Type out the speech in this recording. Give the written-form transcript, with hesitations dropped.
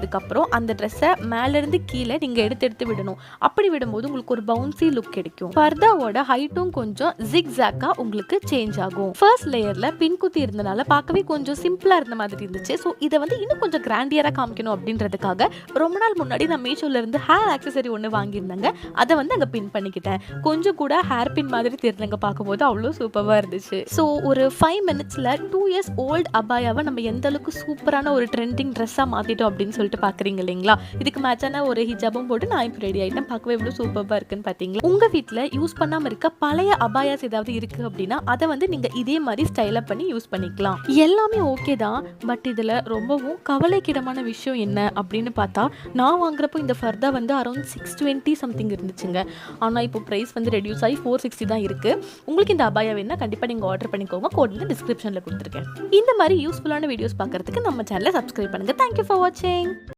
அதுக்கப்புறம் அந்த ட்ரெஸ்ஸை மேலேருந்து கீழே நீங்கள் எடுத்து விடணும். அப்படி விடும்போது உங்களுக்கு ஒரு பவுன்சி லுக் கிடைக்கும். ஃபர்தாவோட ஹைட்டும் கொஞ்சம் ஜிக்ஸாக்கா உங்களுக்கு சேஞ்ச் ஆகும். ஃபர்ஸ்ட் லேயர்ல பின் குத்தி இருந்தனால பார்க்கவே கொஞ்சம் சிம்பிளா இருந்த மாதிரி இருந்துச்சு. ஸோ இதை வந்து இன்னும் கொஞ்சம் கிராண்டியரா காமிக்கணும் அப்படின்றதுக்காக ரொம்ப நாள் முன்னாடி நான் மீஷோல இருந்து ஹேர் ஆக்சசரி ஒன்று வாங்கியிருந்தாங்க. அதை வந்து அங்கே பின் பண்ணிக்கிட்டேன். கொஞ்சம் கூட ஹேர் பின் மாதிரி தெரிஞ்சங்க பார்க்கும்போது அவ்வளோ சூப்பராக இருந்துச்சு. ஸோ ஒரு 5 மினிட்ஸில் 2 இயர்ஸ் ஓல்டு அபாயாவை நம்ம எந்த அளவுக்கு சூப்பரான ஒரு ட்ரெண்டிங் ட்ரெஸ்ஸாக மாற்றிட்டோம் அப்படின்னு சொல்லிட்டு பார்க்குறீங்க இல்லைங்களா? இதுக்கு மேட்சான ஒரு ஹிஜாபும் போட்டு நான் இப்போ ரெடி ஆகிட்டேன். பார்க்கவே எவ்வளோ சூப்பராக இருக்குன்னு பார்த்தீங்களா? உங்கள் வீட்டில் யூஸ் பண்ணாமல் இருக்க பழைய அபாயாஸ் ஏதாவது இருக்குது அப்படின்னா அதை வந்து நீங்கள் இதே மாதிரி ஸ்டைலாக பண்ணி யூஸ் பண்ணிக்கலாம். எல்லாமே ஓகே தான். பட் இதில் ரொம்பவும் கவலைக்கிடமான விஷயம் என்ன அப்படின்னு பார்த்தா, நான் வாங்குறப்போ இந்த ஃபர்தா வந்து அரௌண்ட் 620 சம்திங் இருந்துச்சுங்க. ஆனால் இப்போ ப்ரைஸ் வந்து ரெடியூஸ் ஆகி 460 தான் இருக்குது. உங்களுக்கு இந்த அபாயா வேணும்னா கண்டிப்பாக நீங்கள் ஆர்டர் பண்ணிக்கோங்க. கோட் வந்து டிஸ்கிரிப்ஷனில் கொடுத்துருக்கேன். இந்த மாதிரி யூஸ்ஃபுல்லான வீடியோஸ் பார்க்குறதுக்கு நம்ம சேனலை சப்ஸ்கிரைப் பண்ணுங்கள். தேங்க்யூ ஃபார் வாட்சிங்.